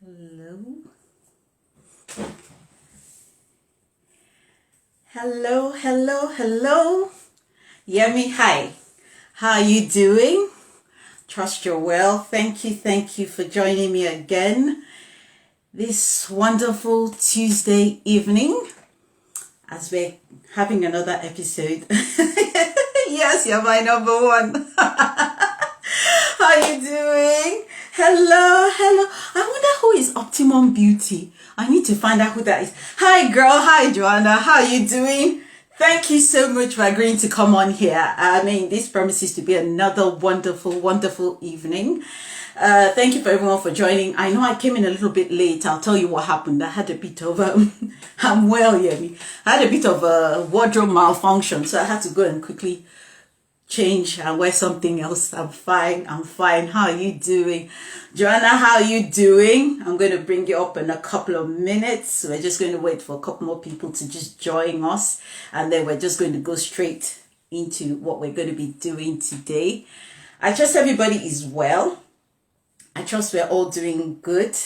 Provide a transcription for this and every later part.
Hello. Hello. Yemi, hi. How are you doing? Trust you're well. Thank you for joining me again this wonderful Tuesday evening as we're having another episode. Yes, you're my number one. How are you doing? Hello. I wonder who is Optimum Beauty. I need to find out who that is. Hi, girl. Hi, Joanna. How are you doing? Thank you so much for agreeing to come on here. I mean, this promises to be another wonderful evening. Thank you for everyone for joining. I know I came in a little bit late. I'll tell you what happened. I had a bit of I'm well, Yemi. I had a bit of a wardrobe malfunction, so I had to go and quickly change and wear something else. I'm fine. How are you doing? Joanna, how are you doing? I'm going to bring you up in a couple of minutes. We're just going to wait for a couple more people to just join us. And then we're just going to go straight into what we're going to be doing today. I trust everybody is well. I trust we're all doing good.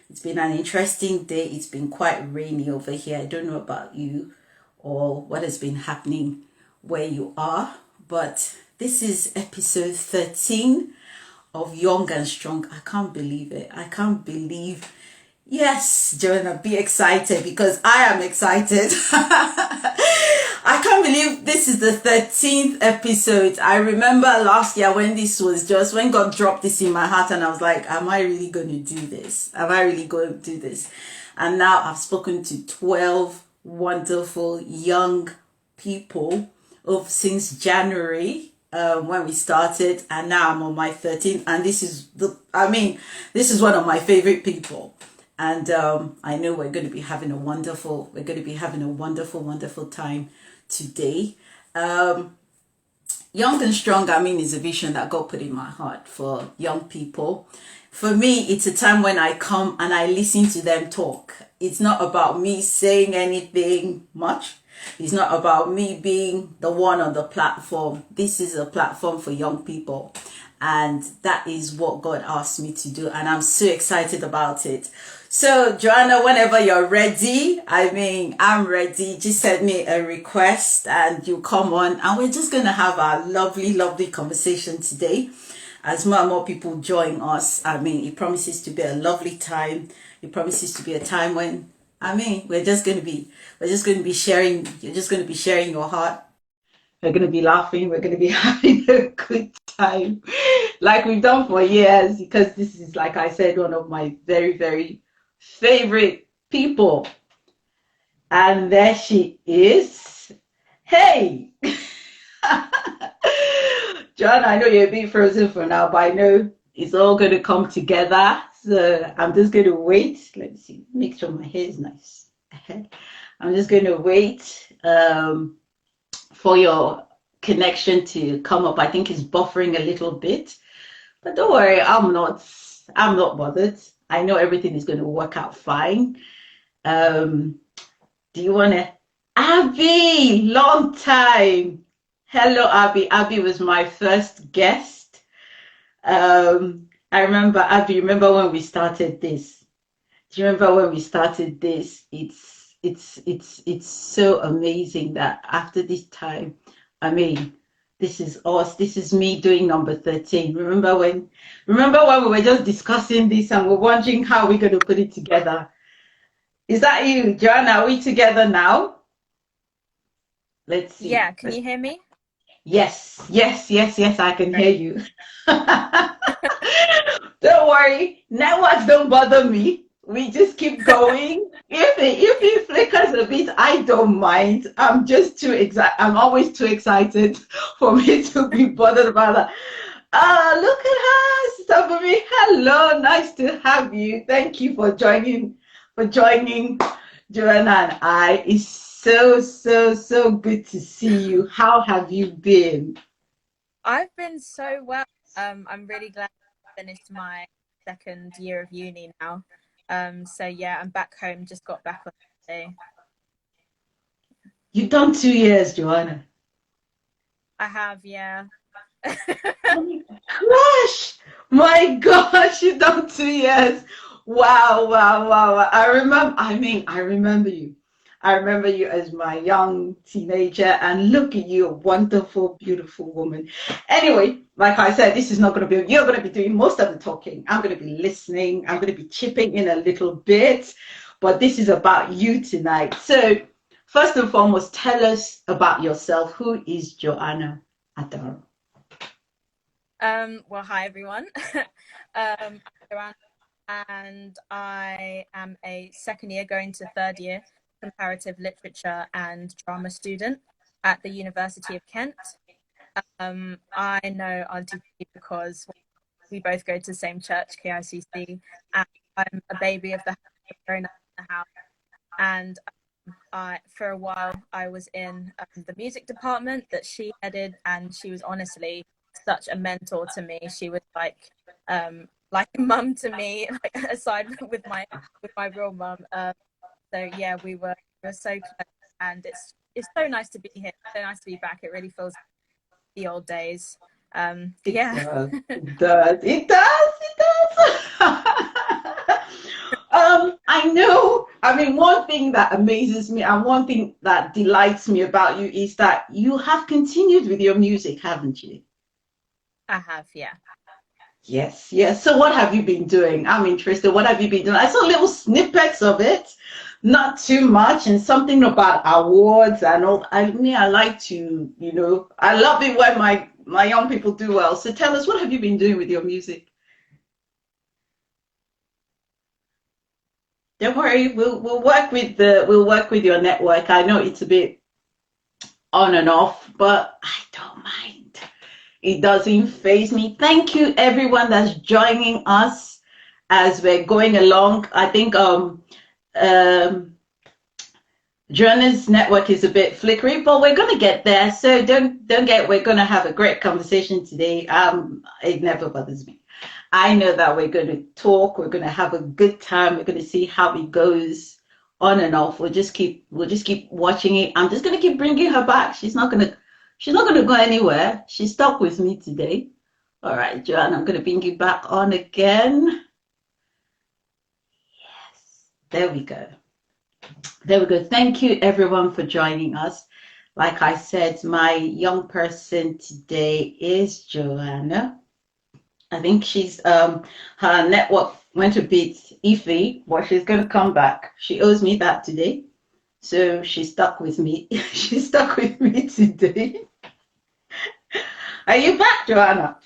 It's been an interesting day. It's been quite rainy over here. I don't know about you or what has been happening where you are. But this is episode 13 of Young and Strong. I can't believe it. Yes, Joanna, be excited because I am excited. I can't believe this is the 13th episode. I remember last year when when God dropped this in my heart and I was like, am I really going to do this? And now I've spoken to 12 wonderful young people since January when we started, and now I'm on my 13th, and this is one of my favorite people, and I know we're going to be having a wonderful time today. Young and Strong, is a vision that God put in my heart for young people. For me, it's a time when I come and I listen to them talk. It's not about me saying anything much. It's not about me being the one on the platform. This is a platform for young people. And that is what God asked me to do. And I'm so excited about it. So, Joanna, whenever you're ready, I'm ready. Just send me a request and you come on. And we're just going to have a lovely conversation today. As more and more people join us, it promises to be a lovely time. It promises to be a time when we're just going to be sharing. You're just going to be sharing your heart. We're going to be laughing. We're going to be having a good time like we've done for years, because this is, like I said, one of my very favorite people. And there she is. Hey! John, I know you're a bit frozen for now, but I know it's all going to come together. So I'm just going to wait. Let me see. Make sure my hair is nice. I'm just going to wait for your connection to come up. I think it's buffering a little bit, but don't worry. I'm not bothered. I know everything is going to work out fine. Do you want to? Abby, long time. Hello, Abby. Abby was my first guest. I remember, Abby, remember when we started this? Do you remember when we started this? It's so amazing that after this time, this is us. This is me doing number 13. Remember when we were just discussing this and we're wondering how we're going to put it together? Is that you, Joanna? Are we together now? Let's see. Yeah, can you hear me? Yes, I can hear you. Don't worry, networks don't bother me. We just keep going. If it flickers a bit, I don't mind. I'm just too excited. I'm always too excited for me to be bothered about that. Look at her, Sister Bumi. Hello, nice to have you. Thank you for joining Joanna and I. It's so good to see you. How have you been? I've been so well. I'm really glad I finished my second year of uni now. So yeah, I'm back home, just got back on Monday. You've done 2 years, Joanna. I have, yeah. Oh my gosh, you've done 2 years. Wow, wow, wow, wow. I remember you. I remember you as my young teenager, and look at you, a wonderful, beautiful woman. Anyway, like I said, this is not going to be, you're going to be doing most of the talking. I'm going to be listening. I'm going to be chipping in a little bit, but this is about you tonight. So, first and foremost, tell us about yourself. Who is Joanna Adaran? Well, hi everyone. I'm Joanna, and I am a second year going to third year comparative literature and drama student at the University of Kent. I know Aunty because we both go to the same church, KICC, and I'm a baby of the house, grown up in the house. And for a while, I was in the music department that she headed, and she was honestly such a mentor to me. She was like a mum to me, like, aside with my real mum. So yeah, we were so close, and it's so nice to be here. So nice to be back. It really feels like the old days. It Yeah. does. It does. It does. It does. I know. I mean, one thing that amazes me and one thing that delights me about you is that you have continued with your music, haven't you? I have, yeah. Yes, yes. So what have you been doing? I'm interested. What have you been doing? I saw little snippets of it, not too much, and something about awards and all. I mean, I like to, I love it when my young people do well. So tell us, what have you been doing with your music? Don't worry, we'll work with your network. I know it's a bit on and off, but I don't mind. It doesn't faze me. Thank you everyone that's joining us as we're going along. I think um Joanna's network is a bit flickery, but we're gonna get there. So don't get we're gonna have a great conversation today. It never bothers me. I know that we're going to talk, we're going to have a good time, we're going to see how it goes on and off. We'll just keep watching it. I'm just going to keep bringing her back. She's not going to go anywhere. She's stuck with me today. All right, Joanne, I'm going to bring you back on again. Yes. There we go. There we go. Thank you everyone for joining us. Like I said, my young person today is Joanna. I think her network went a bit iffy, but she's gonna come back. She owes me that today. So she's stuck with me. She's stuck with me today. Are you back, Joanna?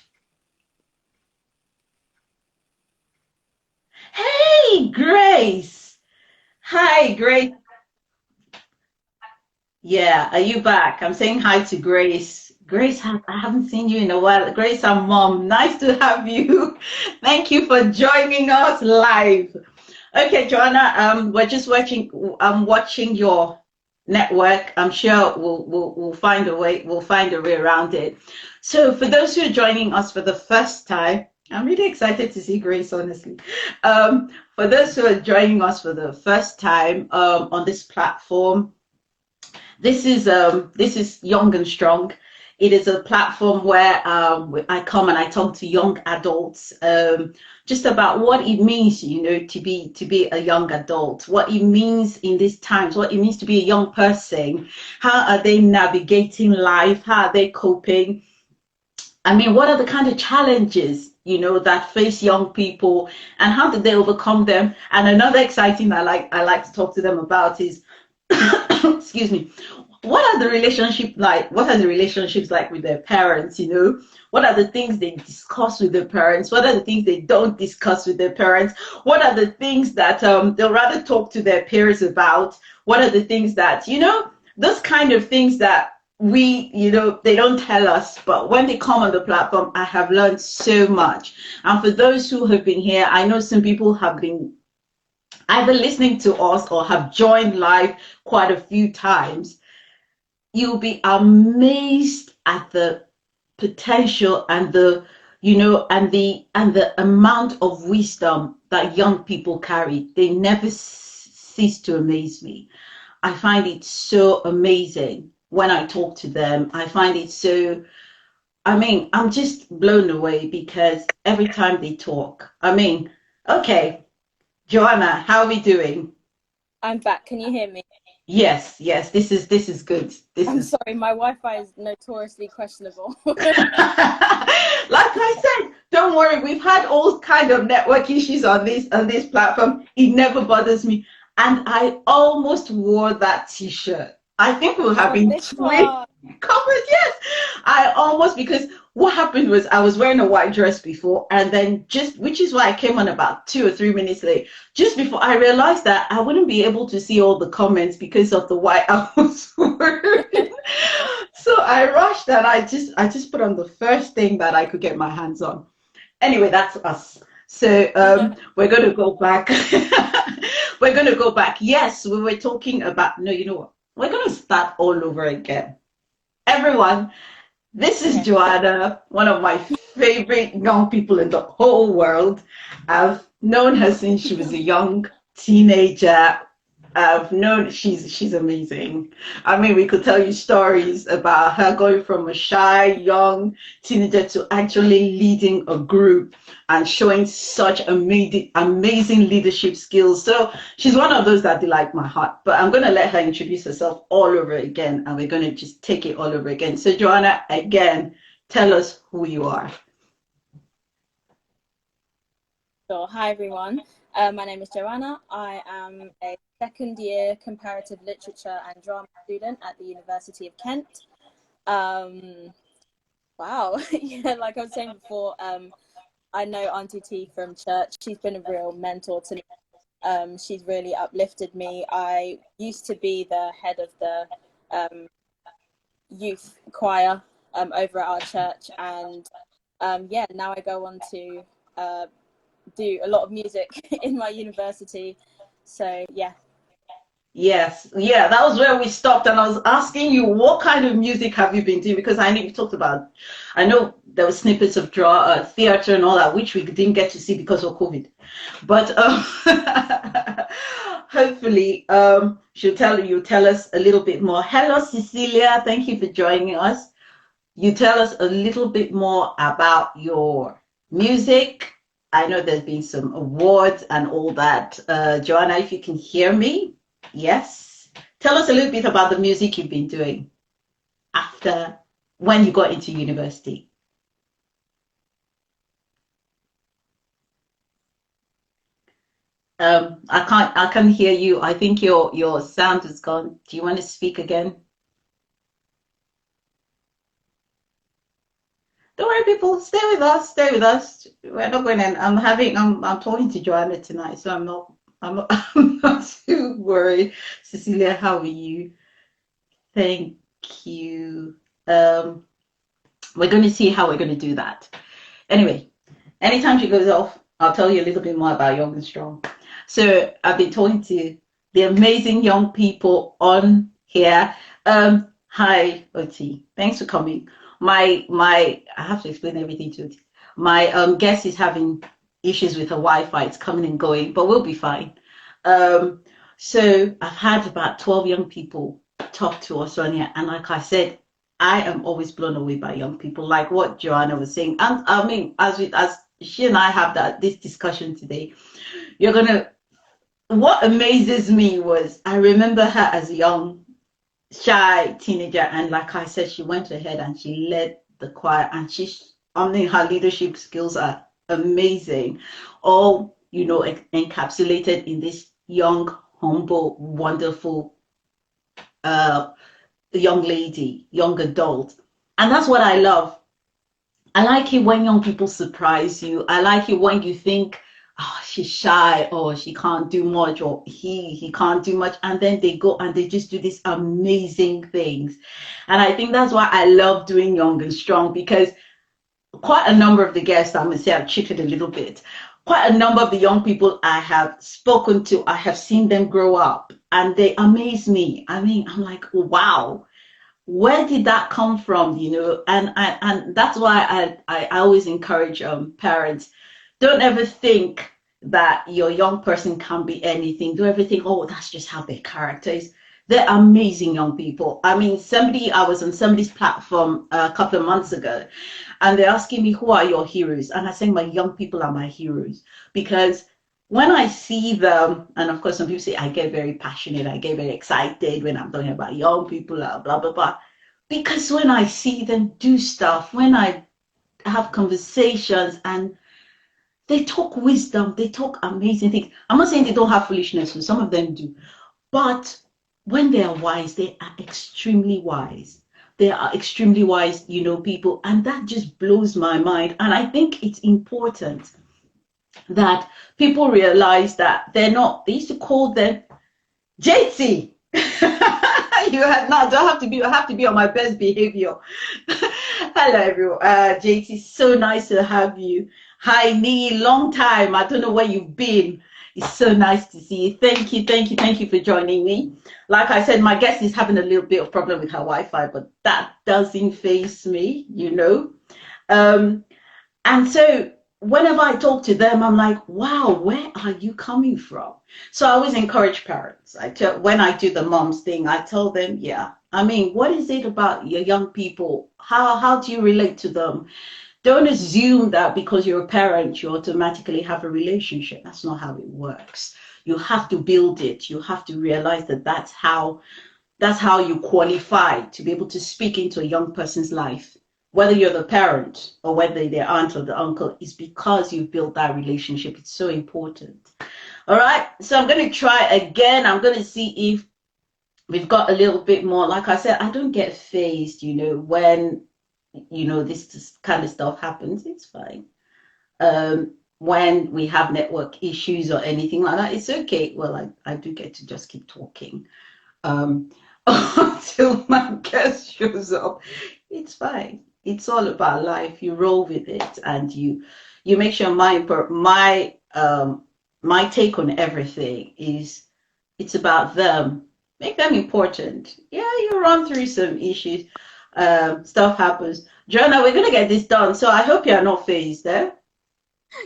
Hey, Grace. Hi, Grace. Yeah, are you back? I'm saying hi to Grace. Grace, I haven't seen you in a while. Grace and Mom, nice to have you. Thank you for joining us live. Okay, Joanna, we're just watching. I'm watching your network. I'm sure we'll find a way. We'll find a way around it. So, for those who are joining us for the first time, I'm really excited to see Grace. Honestly, for those who are joining us for the first time on this platform, this is Young and Strong. It is a platform where I come and I talk to young adults just about what it means, to be a young adult, what it means in these times, what it means to be a young person. How are they navigating life? How are they coping? I mean, what are the kind of challenges, that face young people, and how did they overcome them? And another exciting I like to talk to them about is excuse me, what are the relationships like with their parents? What are the things they discuss with their parents? What are the things they don't discuss with their parents? What are the things that they'll rather talk to their peers about? What are the things that, those kind of things that they don't tell us, but when they come on the platform, I have learned so much. And for those who have been here, I know some people have been either listening to us or have joined live quite a few times. You'll be amazed at the potential and the amount of wisdom that young people carry. They never cease to amaze me. I find it so amazing when I talk to them. I find it so, I mean, I'm just blown away because every time they talk, I mean, okay, Joanna, how are we doing? I'm back. Can you hear me? Yes, yes, this is good. This I'm is sorry, my Wi-Fi is notoriously questionable. like I said, don't worry, we've had all kind of network issues on this platform. It never bothers me. And I almost wore that t-shirt. I think we'll have For been this twin one. covered, yes. I almost because what happened was I was wearing a white dress before, and then just which is why I came on about 2 or 3 minutes late. Just before I realized that I wouldn't be able to see all the comments because of the white I was wearing. So I rushed and I just put on the first thing that I could get my hands on. Anyway, that's us. So we're going to go back. We're going to go back. Yes, we were talking about. No, you know what? We're going to start all over again. Everyone, this is Okay. Joanna, one of my favorite young people in the whole world. I've known her since she was a young teenager. I've known she's amazing. I mean, we could tell you stories about her going from a shy young teenager to actually leading a group and showing such amazing leadership skills. So she's one of those that delight my heart. But I'm going to let her introduce herself all over again, and we're going to just take it all over again. So Joanna, again, tell us who you are. Sure. Hi, everyone. My name is Joanna. I am a second year comparative literature and drama student at the University of Kent. Um, wow. Yeah, like I was saying before, I know Aunty T from church. She's been a real mentor to me. She's really uplifted me. I used to be the head of the um, youth choir over at our church, and yeah, now I go on to do a lot of music in my university. So yeah. Yes, yeah, that was where we stopped, and I was asking you what kind of music have you been doing because I know you talked about, I know there were snippets of theater and all that which we didn't get to see because of COVID, but hopefully she'll tell us a little bit more. Hello, Cecilia, thank you for joining us. You tell us a little bit more about your music. I know there's been some awards and all that. Joanna, if you can hear me, yes. Tell us a little bit about the music you've been doing after when you got into university. I can't hear you. I think your sound is gone. Do you want to speak again? Don't worry, people. Stay with us. Stay with us. We're not going. And I'm talking to Joanna tonight, so I'm not. I'm not. I'm not too worried. Cecilia, how are you? Thank you. Um, we're going to see how we're going to do that. Anyway, anytime she goes off, I'll tell you a little bit more about Young and Strong. So I've been talking to the amazing young people on here. Hi, Oti. Thanks for coming. I have to explain everything to Oti. My guest is having issues with her Wi-Fi. It's coming and going, but we'll be fine. Um, so I've had about 12 young people talk to us on here, and like I said, I am always blown away by young people, like what Joanna was saying. And I mean, as she and I have this discussion today, you're gonna. What amazes me was I remember her as a young, shy teenager, and like I said, she went ahead and she led the choir, and I mean, her leadership skills are amazing, all encapsulated in this young, humble, wonderful uh, young lady, young adult, and that's what I love. I like it when young people surprise you. I like it when you think, oh, she's shy, or she can't do much, or he can't do much, and then they go and they just do these amazing things. And I think that's why I love doing Young and Strong, because quite a number of the guests, I'm gonna say I've cheated a little bit. Quite a number of the young people I have spoken to, I have seen them grow up, and they amaze me. I mean, I'm like, wow, where did that come from, and that's why I always encourage parents, don't ever think that your young person can be anything. Don't ever think, oh, that's just how their character is. They're amazing young people. I mean, I was on somebody's platform a couple of months ago, and they're asking me, who are your heroes? And I say, my young people are my heroes, because when I see them, and of course some people say I get very passionate, I get very excited when I'm talking about young people, blah blah blah. Because when I see them do stuff, when I have conversations and they talk wisdom, they talk amazing things. I'm not saying they don't have foolishness, so some of them do. But when they are wise, they are extremely wise. They are extremely wise, people. And that just blows my mind. And I think it's important that people realize that they're not, they used to call them JT. You have not don't have to be, I have to be on my best behavior. Hello everyone. JT, so nice to have you. Hi Nee, long time. I don't know where you've been. It's so nice to see you. Thank you, thank you, thank you for joining me. Like I said, my guest is having a little bit of problem with her Wi-Fi, but that doesn't faze me, And so whenever I talk to them, I'm like, wow, where are you coming from? So I always encourage parents. When I do the moms thing, I tell them, yeah, I mean, what is it about your young people? How do you relate to them? Don't assume that because you're a parent, you automatically have a relationship. That's not how it works. You have to build it. You have to realize that that's how you qualify to be able to speak into a young person's life. Whether you're the parent or whether they're aunt or the uncle, is because you've built that relationship. It's so important. All right. So I'm going to try again. I'm going to see if we've got a little bit more. Like I said, I don't get fazed, when this kind of stuff happens. It's fine. When we have network issues or anything like that, it's okay. Well, I do get to just keep talking until my guest shows up. It's fine. It's all about life. You roll with it, and you make sure my take on everything is it's about them. Make them important. Yeah, you run through some issues. Stuff happens. Joanna, we're gonna get this done. So I hope you're not fazed there.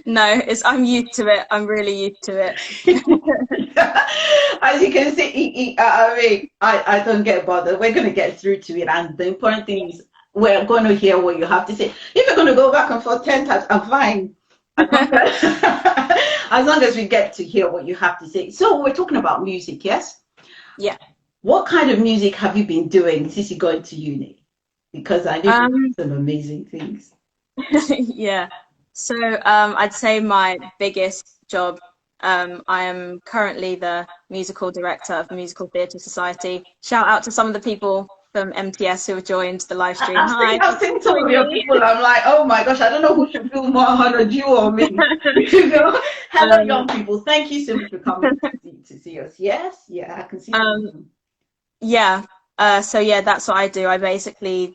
No, I'm used to it. I'm really used to it. As you can see, I don't get bothered. We're going to get through to it. And the important thing is we're going to hear what you have to say. If you're going to go back and forth 10 times, I'm fine. As long as we get to hear what you have to say. So we're talking about music, yes? Yeah. What kind of music have you been doing since you got into uni? Because I know some amazing things. Yeah. So I'd say my biggest job, I am currently the musical director of the Musical Theatre Society. Shout out to some of the people from MTS who have joined the live stream. Hi. I've seen some of your people. I'm like, oh my gosh, I don't know who should feel more honored, you or me. Hello, young people. Thank you so much for coming to see us. Yes, yeah, I can see. Yeah. So yeah, that's what I do. I basically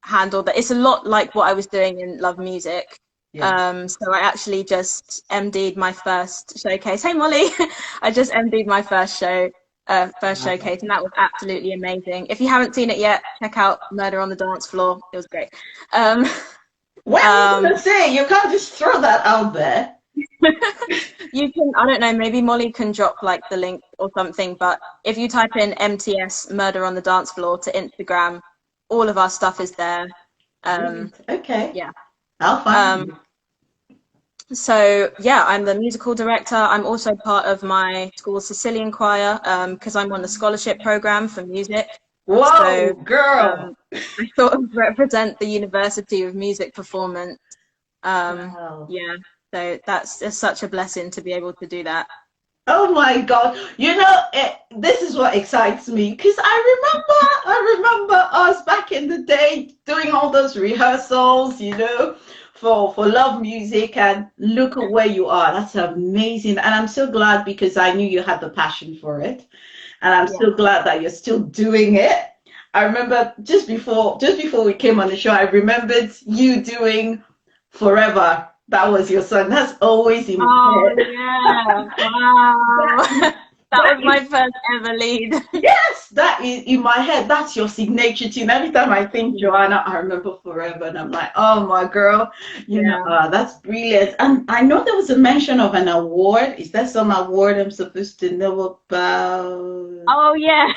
handle that. It's a lot like what I was doing in Love Music. Yeah. So I actually just MD'd my first showcase. Hey Molly, I just MD'd my first showcase, and that was absolutely amazing. If you haven't seen it yet, check out Murder on the Dance Floor. It was great. What are you gonna say? You can't just throw that out there. You can, I don't know, maybe Molly can drop like the link or something, but if you type in MTS Murder on the Dance Floor to Instagram, all of our stuff is there. Okay. Yeah. I'll find you. So yeah, I'm the musical director. I'm also part of my school's Sicilian choir because I'm on the scholarship program for music. Whoa, so, girl! I sort of represent the University of Music Performance. Wow. Yeah, so it's such a blessing to be able to do that. Oh my God! This is what excites me because I remember us back in the day doing all those rehearsals, for Love Music, and look at where you are. That's amazing, and I'm so glad because I knew you had the passion for it, and I'm so glad that you're still doing it. I remember just before we came on the show, I remembered you doing Forever. That was your song. That's always in my head. Yeah. Wow. That was my first ever lead. Yes, that is in my head. That's your signature tune. Every time I think Joanna, I remember Forever, and I'm like, oh my girl, that's brilliant. And I know there was a mention of an award. Is there some award I'm supposed to know about? Oh yeah.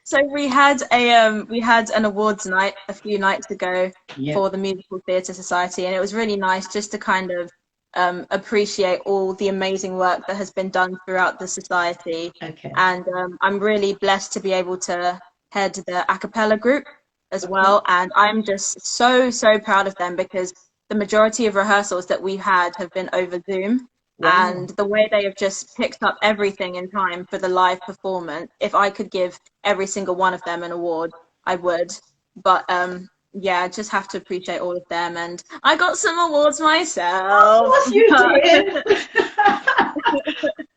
So we had an awards night a few nights ago for the Musical Theatre Society, and it was really nice just to kind of appreciate all the amazing work that has been done throughout the society. Okay. And I'm really blessed to be able to head the a cappella group as well. And I'm just so, so proud of them, because the majority of rehearsals that we've had have been over Zoom. Wow. And the way they have just picked up everything in time for the live performance, if I could give every single one of them an award, I would. But yeah, I just have to appreciate all of them. And I got some awards myself. Of course you did.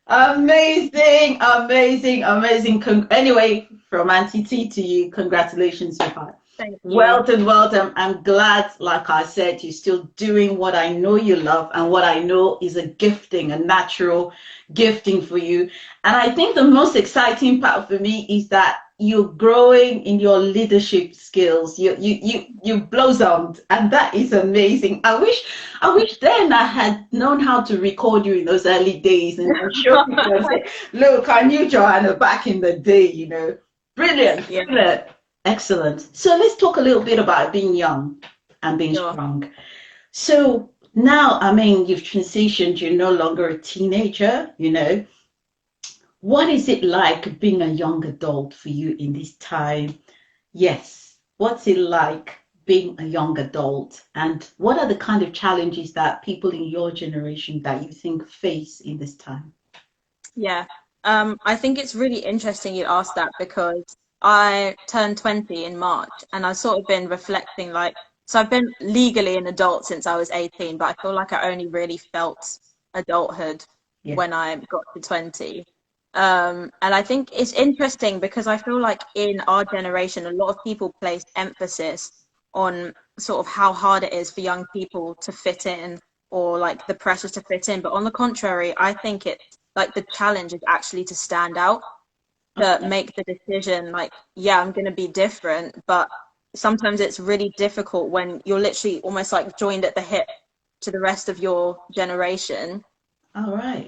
Amazing, amazing, amazing. Anyway, from Aunty T to you, congratulations, sweetheart. Thank you. Well done, well done. I'm glad, like I said, you're still doing what I know you love and what I know is a gifting, a natural gifting for you. And I think the most exciting part for me is that you're growing in your leadership skills. You blossomed, and that is amazing. I wish then I had known how to record you in those early days and show people and say, look, I knew Joanna back in the day, you know. Brilliant, Yeah. brilliant. Excellent. So let's talk a little bit about being young and being strong. So now, I mean, you've transitioned, you're no longer a teenager, you know. What is it like being a young adult for you in this time? Yes. What's it like being a young adult? And what are the kind of challenges that people in your generation that you think face in this time? Yeah. I think it's really interesting you asked that, because I turned 20 in March, and I've sort of been reflecting, like, so I've been legally an adult since I was 18, but I feel like I only really felt adulthood when I got to 20. And I think it's interesting because I feel like in our generation, a lot of people place emphasis on sort of how hard it is for young people to fit in, or like the pressures to fit in. But on the contrary, I think it's like the challenge is actually to stand out, to make the decision like, yeah, I'm going to be different. But sometimes it's really difficult when you're literally almost like joined at the hip to the rest of your generation. All right.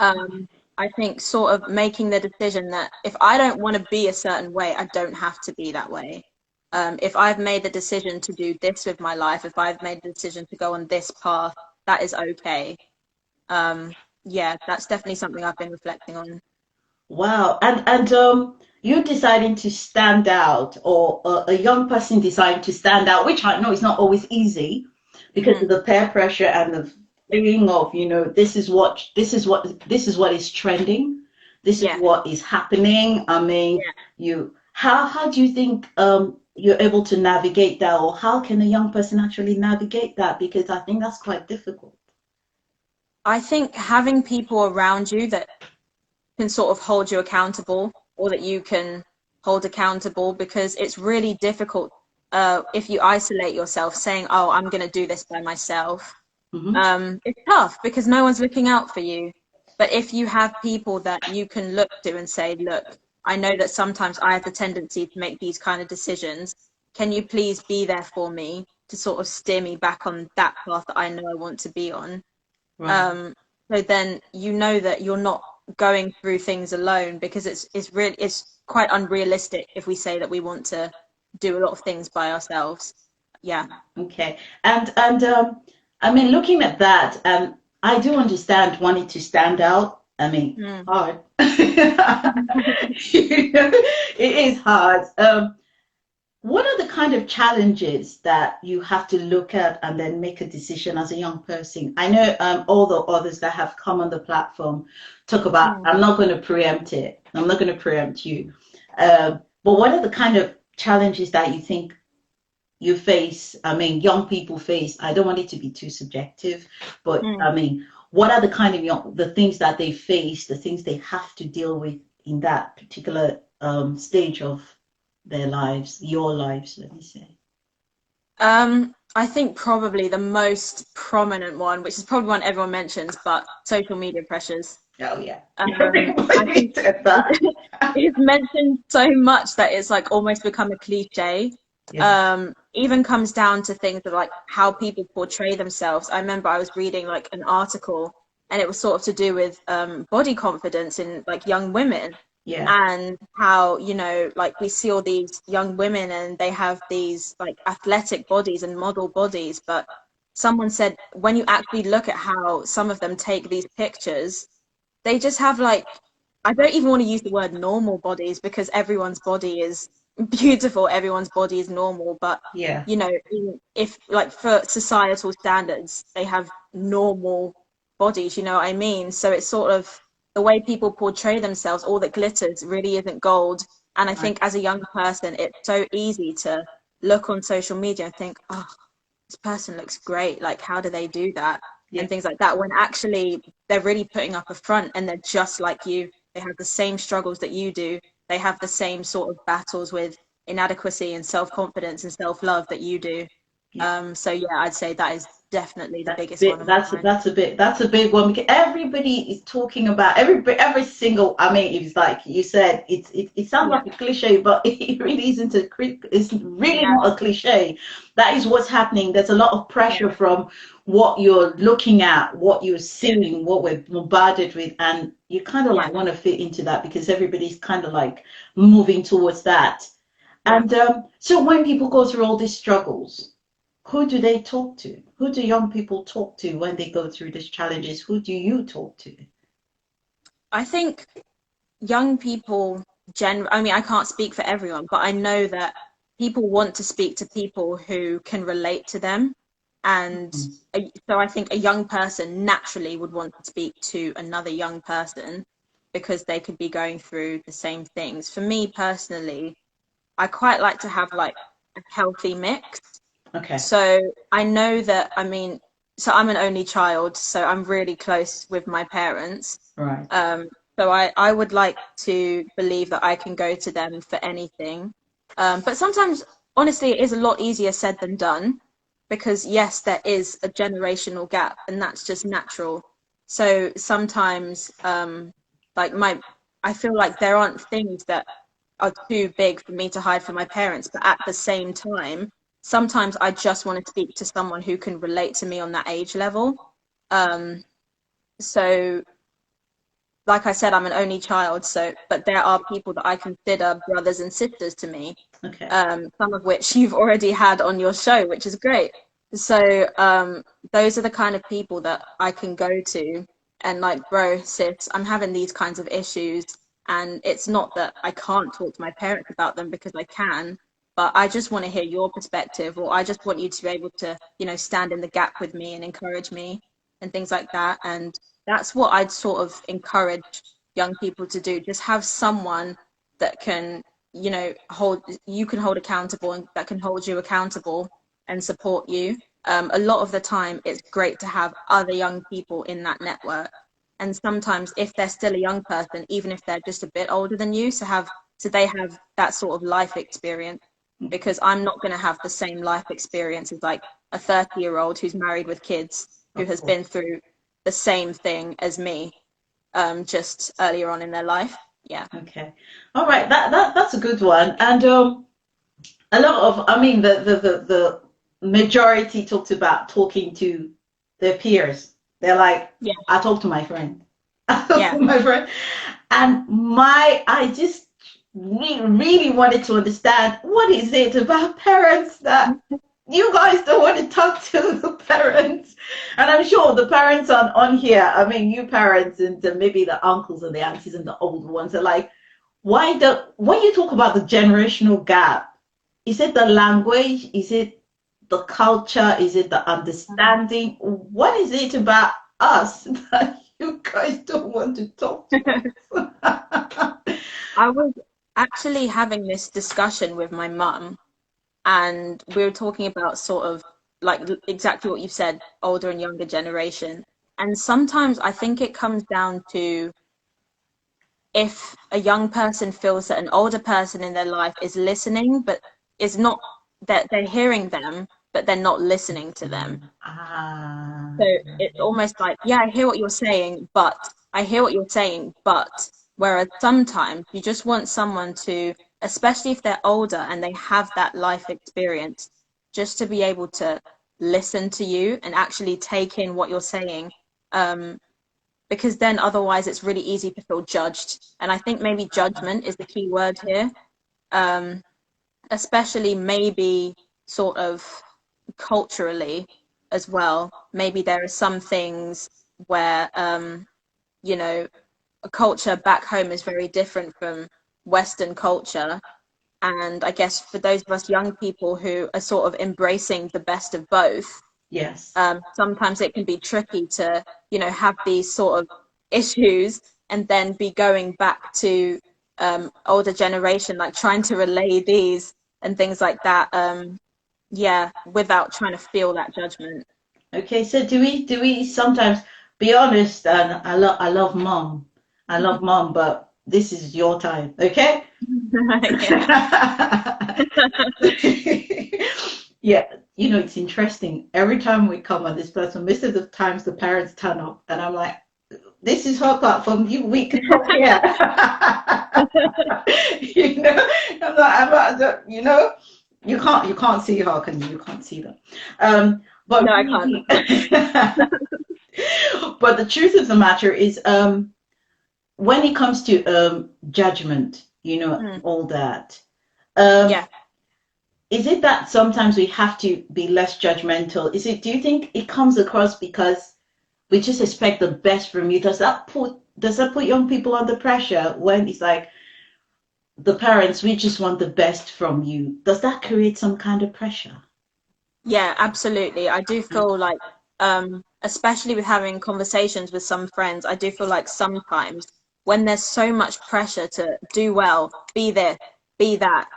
I think sort of making the decision that if I don't want to be a certain way, I don't have to be that way. If I've made the decision to do this with my life, if I've made the decision to go on this path, that is okay. Yeah, that's definitely something I've been reflecting on. Wow. And you deciding to stand out, or a young person deciding to stand out, which I know is not always easy because of the peer pressure and the feeling of, you know, this is what is trending. This is what is happening. I mean, how do you think you're able to navigate that, or how can a young person actually navigate that? Because I think that's quite difficult. I think having people around you that can sort of hold you accountable, or that you can hold accountable, because it's really difficult if you isolate yourself saying, oh, I'm going to do this by myself. It's tough because no one's looking out for you. But if you have people that you can look to and say, look, I know that sometimes I have the tendency to make these kind of decisions. Can you please be there for me to sort of steer me back on that path that I know I want to be on? Right. So then you know that you're not going through things alone, because it's quite unrealistic if we say that we want to do a lot of things by ourselves. Yeah. Okay. And I mean, looking at that, I do understand wanting to stand out. I mean, hard. You know, it is hard. What are the kind of challenges that you have to look at and then make a decision as a young person? I know all the others that have come on the platform talk about, I'm not going to preempt it. I'm not going to preempt you. But what are the kind of challenges that you think you face? I mean, young people face. I don't want it to be too subjective, but I mean, what are the kind of the things that they face, the things they have to deal with in that particular stage of their lives, your lives, let me say? I think probably the most prominent one, which is probably one everyone mentions, but social media pressures. Oh yeah. I think it's mentioned so much that it's like almost become a cliche. Even comes down to things of like how people portray themselves. I remember I was reading like an article, and it was sort of to do with body confidence in like young women. And how, you know, like we see all these young women and they have these like athletic bodies and model bodies, but someone said when you actually look at how some of them take these pictures, they just have like, I don't even want to use the word normal bodies because everyone's body is beautiful, everyone's body is normal, but Yeah. you know, if like for societal standards, they have normal bodies, you know what I mean? So it's sort of the way people portray themselves, all that glitters really isn't gold. And I Right. think as a young person, it's so easy to look on social media and think, oh, this person looks great. Like, how do they do that? Yeah. And things like that, when actually they're really putting up a front and they're just like you. They have the same struggles that you do. They have the same sort of battles with inadequacy and self-confidence and self-love that you do. Yeah. So yeah, I'd say that is definitely the That's biggest one big. of That's mine. that's a big one because everybody is talking about every single. I mean, it's like you said, it sounds Yeah, like a cliche, but it really isn't it's really yeah, not a cliche. That is what's happening. There's a lot of yeah, pressure from what you're looking at, what you're yeah, seeing, what we're bombarded with, and you kind of yeah, like want to fit into that because everybody's kind of like moving towards that. yeah. And so when people go through all these struggles, who do they talk to? Who do young people talk to when they go through these challenges? Who do you talk to? I think young people I mean, I can't speak for everyone, but I know that people want to speak to people who can relate to them. And Mm. so I think a young person naturally would want to speak to another young person because they could be going through the same things. For me personally, I quite like to have like a healthy mix. Okay. So I know that, I mean, so I'm an only child, so I'm really close with my parents. Right. Um, so I would like to believe that I can go to them for anything. But sometimes, honestly, it is a lot easier said than done because, yes, there is a generational gap, and that's just natural. So sometimes, like I feel like there aren't things that are too big for me to hide from my parents, but at the same time, sometimes I just want to speak to someone who can relate to me on that age level. Um, so like I said, I'm an only child, so but there are people that I consider brothers and sisters to me, Okay. some of which you've already had on your show, which is great. So those are the kind of people that I can go to and like, bro, sis, I'm having these kinds of issues, and it's not that I can't talk to my parents about them because I can, but I just want to hear your perspective, or I just want you to be able to, you know, stand in the gap with me and encourage me and things like that. And that's what I'd sort of encourage young people to do. Just have someone that can, you know, you can hold accountable and that can hold you accountable and support you. A lot of the time, it's great to have other young people in that network. And sometimes, if they're still a young person, even if they're just a bit older than you, so they have that sort of life experience. Because I'm not going to have the same life experience as like a 30-year-old who's married with kids, who Of has been course. through the same thing as me, just earlier on in their life. Yeah. Okay. All right. That's a good one. And a lot of, I mean, the majority talks about talking to their peers. They're like, Yeah. I talk to my friend. I talk Yeah. to my friend. And I just really wanted to understand what is it about parents that you guys don't want to talk to the parents. And I'm sure the parents on here, I mean, you parents and maybe the uncles and the aunties and the older ones are like, when you talk about the generational gap, is it the language? Is it the culture? Is it the understanding? What is it about us that you guys don't want to talk to us? I was actually having this discussion with my mum, and we were talking about sort of like exactly what you said, older and younger generation. And sometimes I think it comes down to if a young person feels that an older person in their life is listening, but is not, that they're hearing them, but they're not listening to them. So Ah, it's almost like, yeah, I hear what you're saying, but I hear what you're saying, but whereas sometimes you just want someone to, especially if they're older and they have that life experience, just to be able to listen to you and actually take in what you're saying. Um, because then otherwise it's really easy to feel judged. And I think maybe judgment is the key word here, um, especially maybe sort of culturally. as well. Maybe there are some things where, you know, a culture back home is very different from Western culture. And I guess for those of us young people who are sort of embracing the best of both, Yes. sometimes it can be tricky to, you know, have these sort of issues and then be going back to older generation, like trying to relay these and things like that. Yeah, without trying to feel that judgment. Okay, so do we sometimes be honest? And I love mom, but this is your time, okay? Yeah. Yeah, it's interesting. Every time we come on this platform, most of the times the parents turn up, and I'm like, "This is her platform. We can talk here." you know, I'm not. You can't see her, can you? You can't see them. But No, I really, can't. but the truth of the matter is, when it comes to judgment, all that. Um, Yeah. is it that sometimes we have to be less judgmental? Do you think it comes across because we just expect the best from you? Does that put young people under pressure when it's like the parents, we just want the best from you? Does that create some kind of pressure? Yeah, absolutely. I do feel like, especially with having conversations with some friends, I do feel like sometimes when there's so much pressure to do well, be this, be that,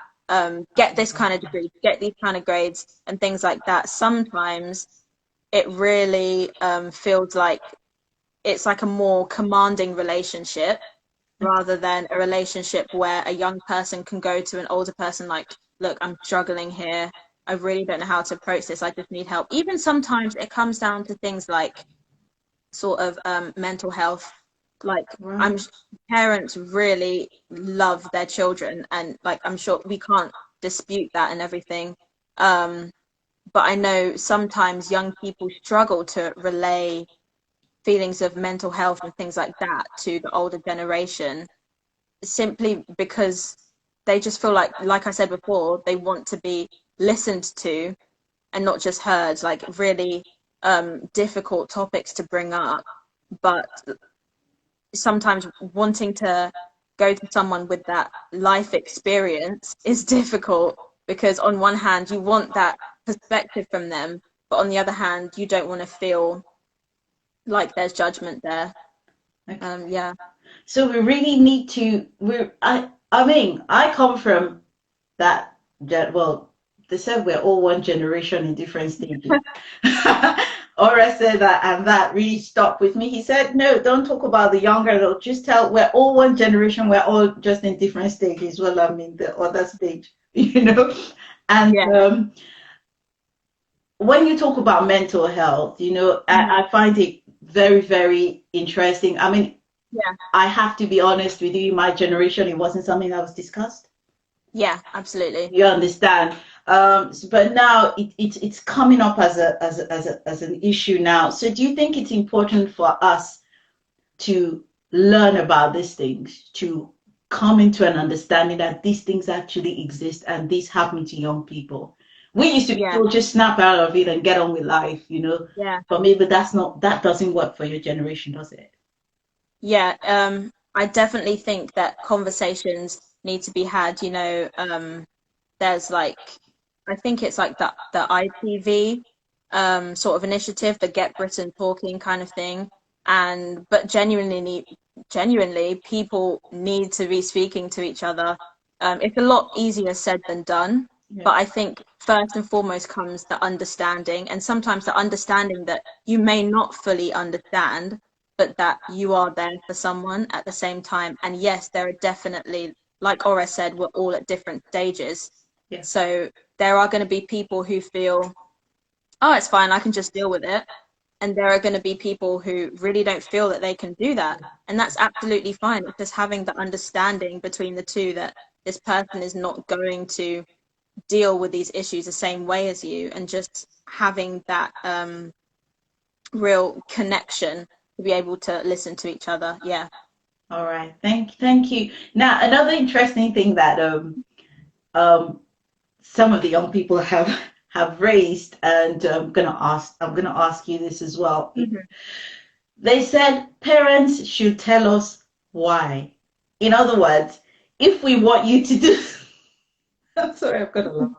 get this kind of degree, get these kind of grades, and things like that, sometimes it really feels like it's like a more commanding relationship rather than a relationship where a young person can go to an older person like, look, I'm struggling here. I really don't know how to approach this. I just need help. Even sometimes it comes down to things like sort of mental health. Like Right. parents really love their children, and like I'm sure we can't dispute that and everything. But I know sometimes young people struggle to relay feelings of mental health and things like that to the older generation simply because they just feel like I said before, they want to be listened to and not just heard, like really difficult topics to bring up. But sometimes wanting to go to someone with that life experience is difficult because on one hand you want that perspective from them, but on the other hand you don't want to feel like there's judgment there. Okay. Yeah. So we really need to. I mean, I come from that. Well, they said we're all one generation in different stages. Ora said that, and that really stuck with me. He said, "No, don't talk about the younger. Though. Just tell we're all one generation. We're all just in different stages." Well, I mean, the other stage, And Yeah. when you talk about mental health, I find it very, very interesting. I mean, Yeah. I have to be honest with you, my generation, it wasn't something that was discussed. Yeah, absolutely. You understand? But now it's coming up as an issue now. So do you think it's important for us to learn about these things, to come into an understanding that these things actually exist and this happen to young people? We used to be Yeah. told just snap out of it and get on with life, Yeah. but maybe that doesn't work for your generation, does it? Yeah. I definitely think that conversations need to be had, there's like I think it's like the ITV sort of initiative, the Get Britain Talking kind of thing. And but genuinely people need to be speaking to each other. It's a lot easier said than done, Yeah. but I think first and foremost comes the understanding, and sometimes the understanding that you may not fully understand, but that you are there for someone at the same time. And yes, there are definitely, like Ora said, we're all at different stages. Yeah. So there are going to be people who feel, oh, it's fine, I can just deal with it. And there are going to be people who really don't feel that they can do that. And that's absolutely fine. It's just having the understanding between the two that this person is not going to deal with these issues the same way as you, and just having that real connection to be able to listen to each other. Yeah. All right. Thank you. Now, another interesting thing that um some of the young people have raised, and I'm gonna ask you this as well. They said parents should tell us why. In other words, if we want you to do, I'm sorry, I've got to laugh.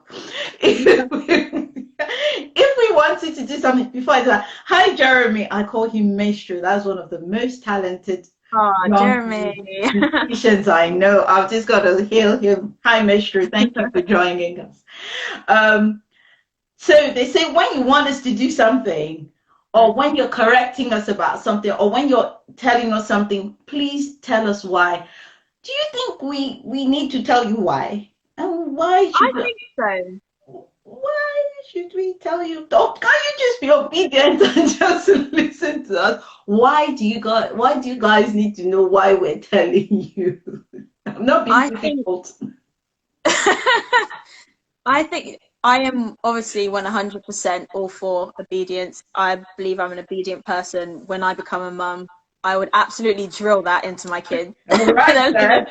If we wanted to do something before I do that, hi Jeremy, I call him Maestro. That's one of the most talented Oh, young Jeremy. musicians I know. I've just got to hail him. Hi Maestro, thank you for joining us. So they say when you want us to do something, or when you're correcting us about something, or when you're telling us something, please tell us why. Do you think we need to tell you why? And why I should think so. why should we tell you? Don't Can't you just be obedient and just listen to us? Why do you guys need to know why we're telling you? I'm not being difficult. I think I am obviously 100% all for obedience. I believe I'm an obedient person. When I become a mum, I would absolutely drill that into my kids. Right,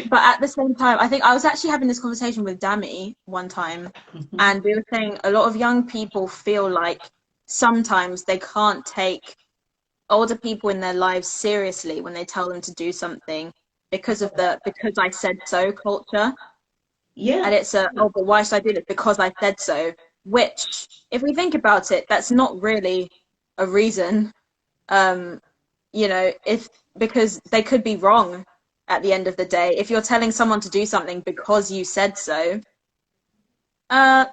but at the same time, I think I was actually having this conversation with Dami one time, and we were saying a lot of young people feel like sometimes they can't take older people in their lives seriously when they tell them to do something because of the because I said so culture. Yeah. And it's oh, but why should I do this? Because I said so. Which, if we think about it, that's not really a reason. You know, because they could be wrong at the end of the day. If you're telling someone to do something because you said so, I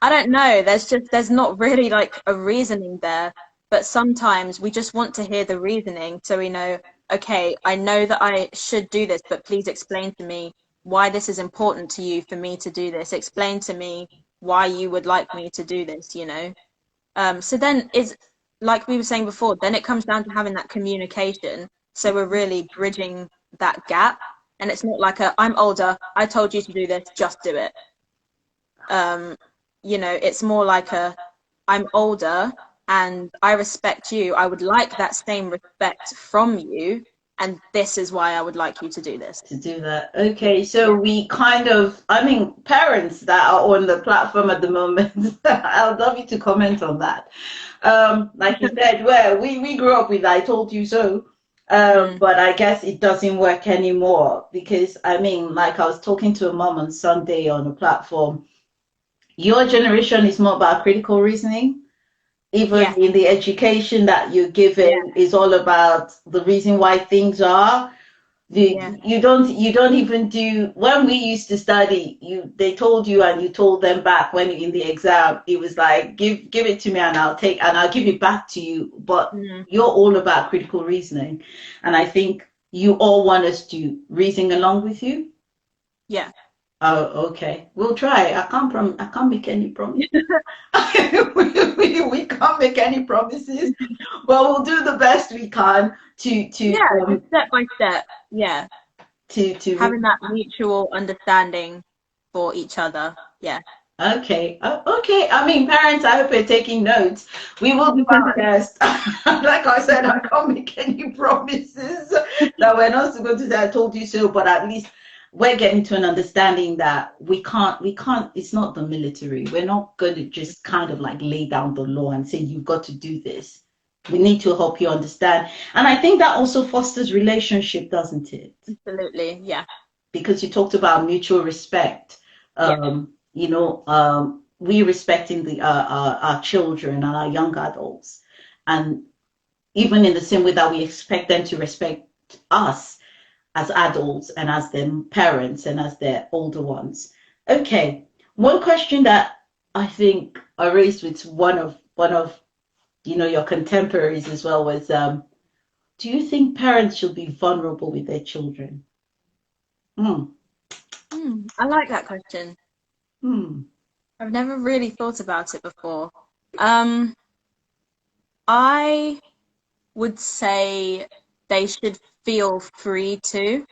don't know. There's not really like a reasoning there. But sometimes we just want to hear the reasoning so we know, okay, I know that I should do this, but please explain to me why this is important to you for me to do this. Explain to me why you would like me to do this, you know? So then it's like we were saying before, then it comes down to having that communication. So we're really bridging that gap. And it's not like I'm older, I told you to do this, just do it. You know, it's more like I'm older and I respect you. I would like that same respect from you. And this is why I would like you to do this. To do that. Okay, so we kind of, I mean, parents that are on the platform at the moment, I'd love you to comment on that. Like you said, well, we grew up with I told you so. But I guess it doesn't work anymore because, I mean, like I was talking to a mom on Sunday on a platform. Your generation is more about critical reasoning. Even in the education that you're given is all about the reason why things are. You don't even do when we used to study, they told you and you told them back when in the exam, it was like give it to me and I'll give it back to you. But you're all about critical reasoning. And I think you all want us to reason along with you. Yeah. Oh, okay. We'll try. I can't make any promises. we can't make any promises, but we'll do the best we can to step by step. Yeah. To having that mutual understanding for each other. Yeah. Okay. Okay. I mean, parents, I hope you're taking notes. We will do our best. Like I said, I can't make any promises that we're not going to say I told you so, but at least we're getting to an understanding that we can't, it's not the military. We're not going to just kind of like lay down the law and say, you've got to do this. We need to help you understand. And I think that also fosters relationship, doesn't it? Absolutely, yeah. Because you talked about mutual respect. You know, we respecting our children and our young adults. And even in the same way that we expect them to respect us as adults and as their parents and as their older ones. Okay, one question that I think I raised with one of your contemporaries as well was, do you think parents should be vulnerable with their children? I like that question. I've never really thought about it before. I would say they should feel free to.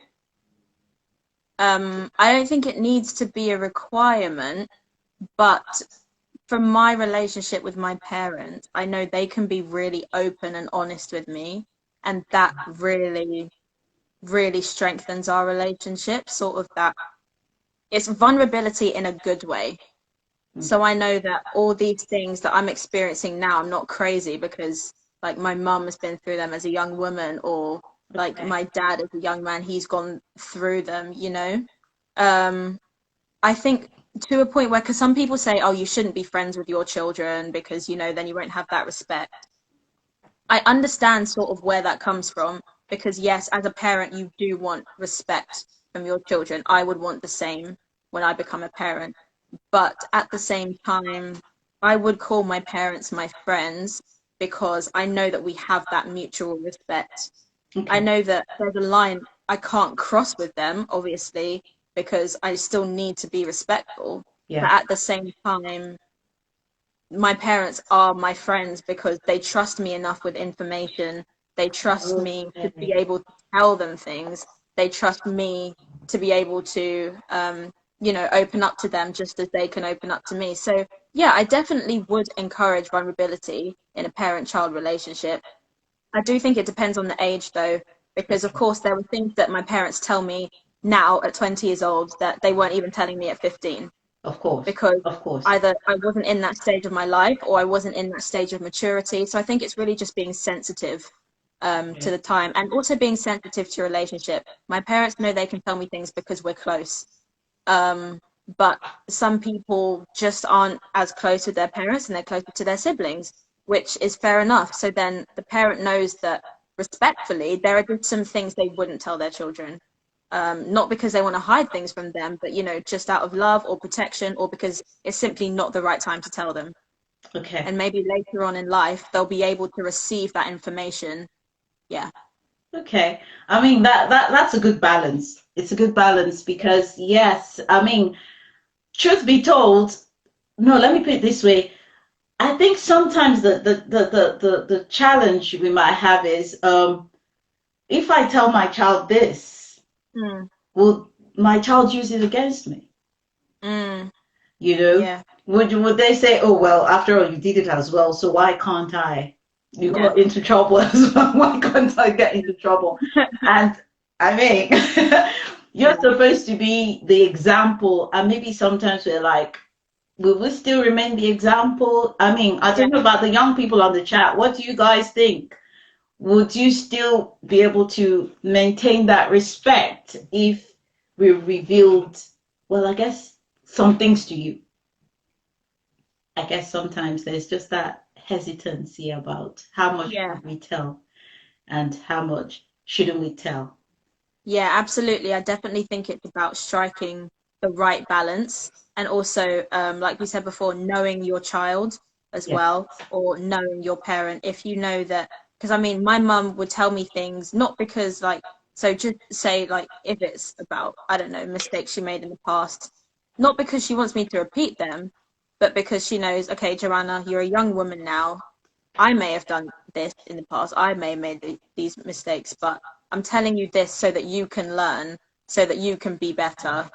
I don't think it needs to be a requirement, but from my relationship with my parents, I know they can be really open and honest with me, and that really, really strengthens our relationship, sort of that it's vulnerability in a good way. So I know that all these things that I'm experiencing now, I'm not crazy because like my mum has been through them as a young woman, or like my dad as a young man, he's gone through them, you know. I think to a point where, because some people say, oh, you shouldn't be friends with your children because, you know, then you won't have that respect. I understand sort of where that comes from, because yes, as a parent, you do want respect from your children. I would want the same when I become a parent. But at the same time, I would call my parents my friends because I know that we have that mutual respect. I know that there's a line I can't cross with them, obviously, because I still need to be respectful. Yeah. But at the same time, my parents are my friends because they trust me enough with information. They trust me to be able to tell them things. They trust me to be able to, you know, open up to them just as they can open up to me. So, yeah, I definitely would encourage vulnerability in a parent-child relationship. I do think it depends on the age, though, because, of course, there were things that my parents tell me now at 20 years old that they weren't even telling me at 15. Of course. Because of course. either I wasn't in that stage of my life or I wasn't in that stage of maturity. So I think it's really just being sensitive to the time, and also being sensitive to your relationship. My parents know they can tell me things because we're close. But some people just aren't as close with their parents and they're closer to their siblings, which is fair enough. So then the parent knows that respectfully, there are just some things they wouldn't tell their children. Not because they want to hide things from them, but, you know, just out of love or protection, or because it's simply not the right time to tell them. Okay. And maybe later on in life, they'll be able to receive that information. Yeah. Okay. I mean, that's a good balance. It's a good balance because, yes, I mean, truth be told, no, let me put it this way. I think sometimes the challenge we might have is if I tell my child this, will my child use it against me? You know? Yeah. Would they say, oh, well, after all, you did it as well, so why can't I? You got into trouble as well. Why can't I get into trouble? And I mean, you're supposed to be the example, and maybe sometimes we're like, will we still remain the example? I mean, I don't know about the young people on the chat. What do you guys think? Would you still be able to maintain that respect if we revealed, well, I guess, some things to you? I guess sometimes there's just that hesitancy about how much should we tell and how much shouldn't we tell. Yeah, absolutely. I definitely think it's about striking the right balance, and also, like we said before, knowing your child as well, or knowing your parent. If you know that, because I mean, my mum would tell me things, not because like, so just say like, if it's about, I don't know, mistakes she made in the past, not because she wants me to repeat them, but because she knows, okay, Joanna, you're a young woman now. I may have done this in the past. I may have made these mistakes, but I'm telling you this so that you can learn, so that you can be better.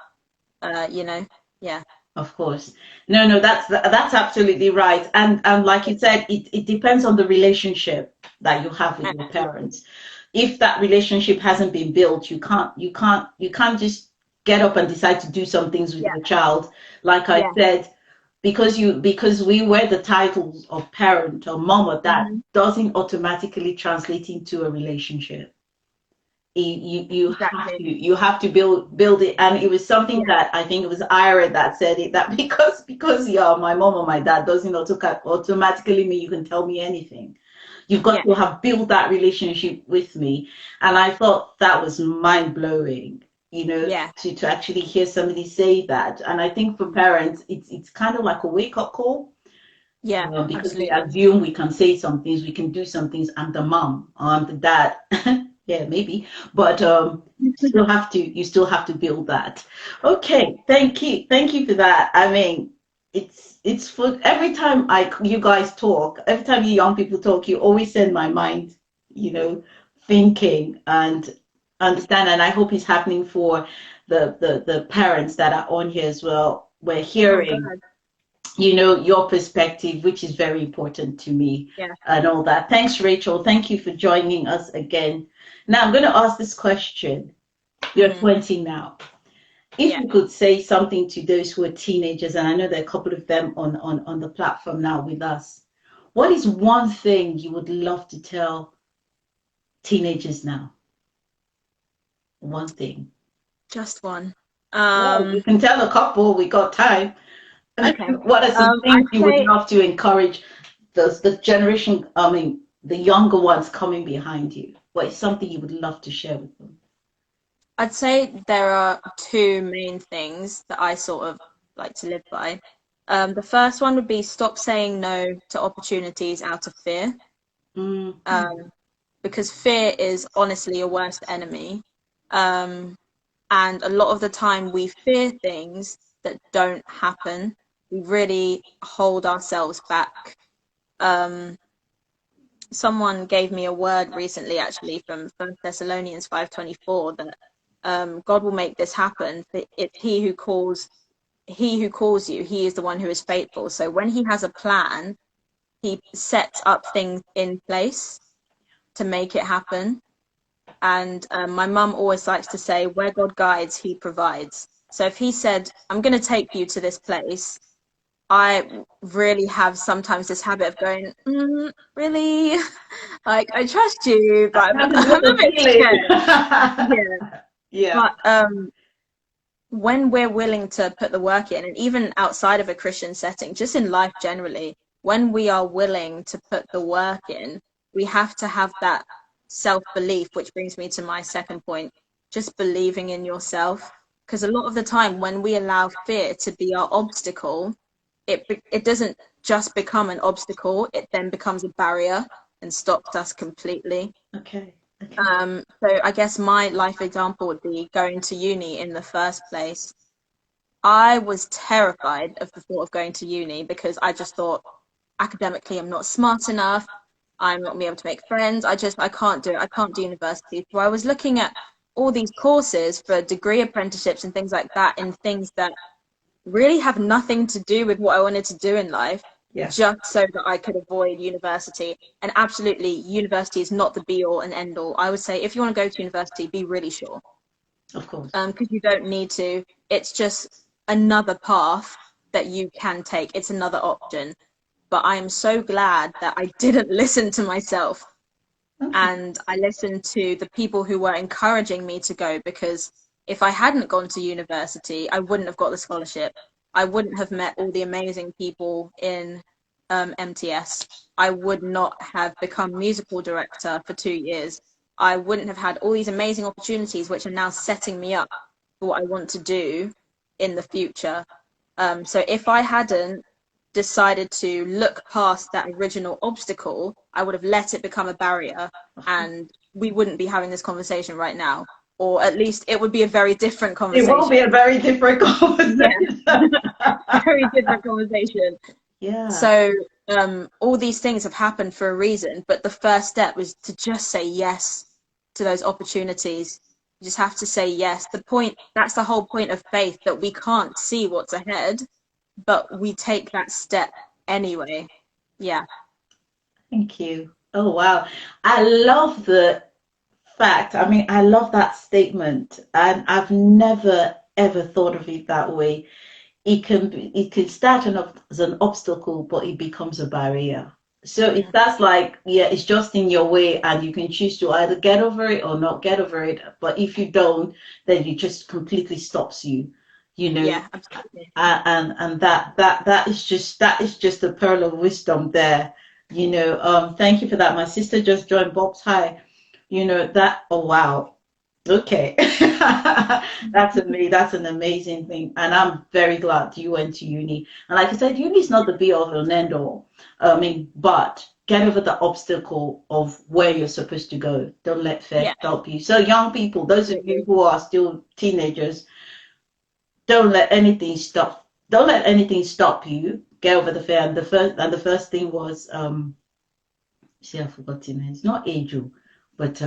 You know, yeah. Of course. No, that's absolutely right. And like you said, it depends on the relationship that you have with your parents. If that relationship hasn't been built, you can't just get up and decide to do some things with your child. Like I said, because we wear the titles of parent or mom or dad doesn't automatically translate into a relationship. You have to build it, and it was something that I think it was Ira that said it, that because you're my mom or my dad doesn't automatically mean you can tell me anything. You've got to have built that relationship with me. And I thought that was mind-blowing, you know, to actually hear somebody say that. And I think for parents it's kind of like a wake-up call. Because we assume we can say some things, we can do some things. I'm the mom or I'm the dad. Yeah, maybe, but you still have to build that. Okay, thank you for that. I mean, it's for every time you guys talk, every time you young people talk, you always send my mind, you know, thinking and understand. And I hope it's happening for the parents that are on here as well. We're hearing, you know, your perspective, which is very important to me, and all that. Thanks, Rachel. Thank you for joining us again. Now I'm going to ask this question. You're 20 now. if you could say something to those who are teenagers, and I know there are a couple of them on the platform now with us, what is one thing you would love to tell teenagers now? One thing. Just one. Well, you can tell a couple. We got time. Okay. What are some things I'd you would say love to encourage the generation, I mean, the younger ones coming behind you? What is something you would love to share with them? I'd say there are two main things that I sort of like to live by. The first one would be stop saying no to opportunities out of fear. Because fear is honestly your worst enemy. And a lot of the time we fear things that don't happen. We really hold ourselves back. Someone gave me a word recently, actually, from 1 Thessalonians 5:24, that God will make this happen. It's he who calls you, he is the one who is faithful. So when he has a plan, he sets up things in place to make it happen. And my mum always likes to say, where God guides, he provides. So if he said, I'm going to take you to this place, I really have sometimes this habit of going, really? Like, I trust you, but I'm a bit scared. Yeah. But when we're willing to put the work in, and even outside of a Christian setting, just in life generally, when we are willing to put the work in, we have to have that self-belief, which brings me to my second point, just believing in yourself. Because a lot of the time when we allow fear to be our obstacle, it doesn't just become an obstacle, it then becomes a barrier and stops us completely. Okay. So I guess my life example would be going to uni in the first place. I was terrified of the thought of going to uni because I just thought academically I'm not smart enough. I'm not going to be able to make friends. I can't do it. I can't do university. So I was looking at all these courses for degree apprenticeships and things like that, and things that really have nothing to do with what I wanted to do in life, just so that I could avoid university. And absolutely, university is not the be all and end all. I would say if you want to go to university, be really sure. Of course. Because you don't need to. It's just another path that you can take. It's another option. But I am so glad that I didn't listen to myself. And I listened to the people who were encouraging me to go, because if I hadn't gone to university, I wouldn't have got the scholarship. I wouldn't have met all the amazing people in MTS. I would not have become musical director for 2 years. I wouldn't have had all these amazing opportunities, which are now setting me up for what I want to do in the future. So if I hadn't decided to look past that original obstacle, I would have let it become a barrier, and we wouldn't be having this conversation right now. Or at least it would be a very different conversation. It will be a very different conversation. Very different conversation. Yeah. So all these things have happened for a reason, but the first step was to just say yes to those opportunities. You just have to say yes. That's the whole point of faith, that we can't see what's ahead, but we take that step anyway. Yeah. Thank you. Oh, wow. I love the fact. I mean, I love that statement, and I've never ever thought of it that way. It can start as an obstacle, but it becomes a barrier. So if that's like, it's just in your way, and you can choose to either get over it or not get over it. But if you don't, then it just completely stops you. Yeah, absolutely. And that is just a pearl of wisdom there. Thank you for that. My sister just joined Bob's High. That, oh wow. Okay. That's an amazing thing. And I'm very glad you went to uni. And like I said, uni is not the be all and end all. But get over the obstacle of where you're supposed to go. Don't let fear stop you. So young people, those of you who are still teenagers, don't let anything stop you. Get over the fear. And the first thing was I've forgotten it. It's not Angel, but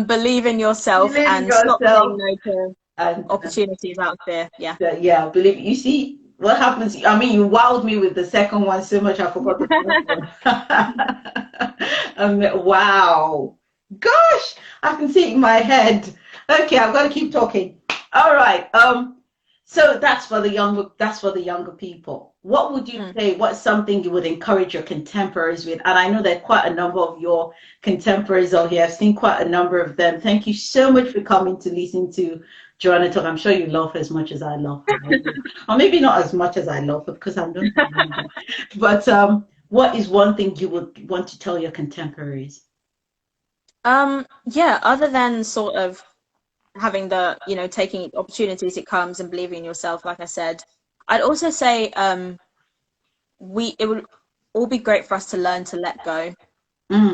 believe in yourself and stop saying no to opportunities out there. Yeah, believe. You see what happens. I mean, you wowed me with the second one so much I forgot the first one. Wow, gosh, I can see it in my head. Okay, I'm gonna keep talking. All right. So that's for the younger people. What would you say? What's something you would encourage your contemporaries with? And I know there are quite a number of your contemporaries on here. I've seen quite a number of them. Thank you so much for coming to listen to Joanna talk. I'm sure you love her as much as I love her. Or maybe not as much as I love her because I'm not. But what is one thing you would want to tell your contemporaries? Yeah, other than sort of having the, taking opportunities it comes and believing in yourself, like I said, I'd also say it would all be great for us to learn to let go,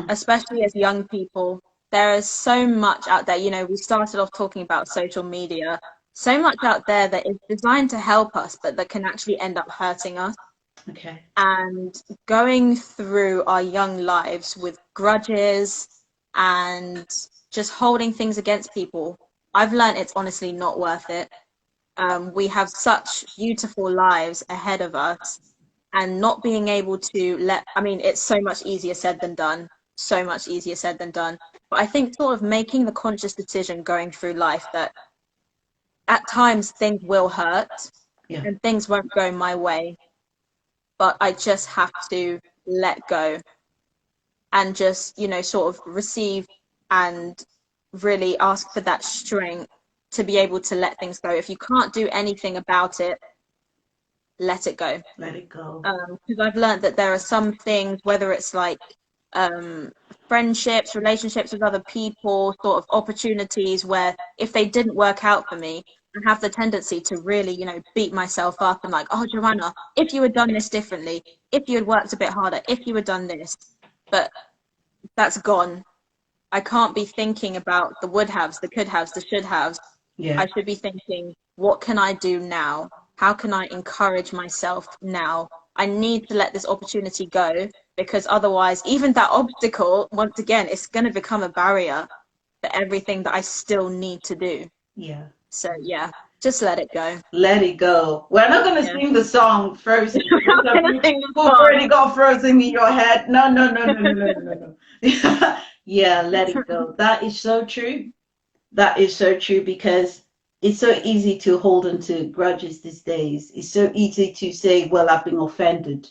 especially as young people. There is so much out there. We started off talking about social media, so much out there that is designed to help us, but that can actually end up hurting us. Okay. And going through our young lives with grudges and just holding things against people, I've learned it's honestly not worth it. We have such beautiful lives ahead of us, and not being able to it's so much easier said than done, so much easier said than done. But I think sort of making the conscious decision going through life that at times things will hurt Yeah. and things won't go my way, but I just have to let go and just, sort of receive and really ask for that strength to be able to let things go. If you can't do anything about it, let it go. Let it go. Because I've learned that there are some things, whether it's like friendships, relationships with other people, sort of opportunities where if they didn't work out for me, I have the tendency to really, beat myself up and like, oh, Joanna, if you had done this differently, if you had worked a bit harder, if you had done this. But that's gone. I can't be thinking about the would haves, the could haves, the should haves. Yeah. I should be thinking, what can I do now? How can I encourage myself now? I need to let this opportunity go, because otherwise, even that obstacle, once again, it's going to become a barrier for everything that I still need to do. Yeah. So, yeah, just let it go. Let it go. We're not going to sing the song Frozen. You've Song. already got Frozen in your head. No, no, no, no, no, no, no, no. Yeah, let it go. That is so true. That is so true, because it's so easy to hold on to grudges these days. It's so easy to say, well, I've been offended.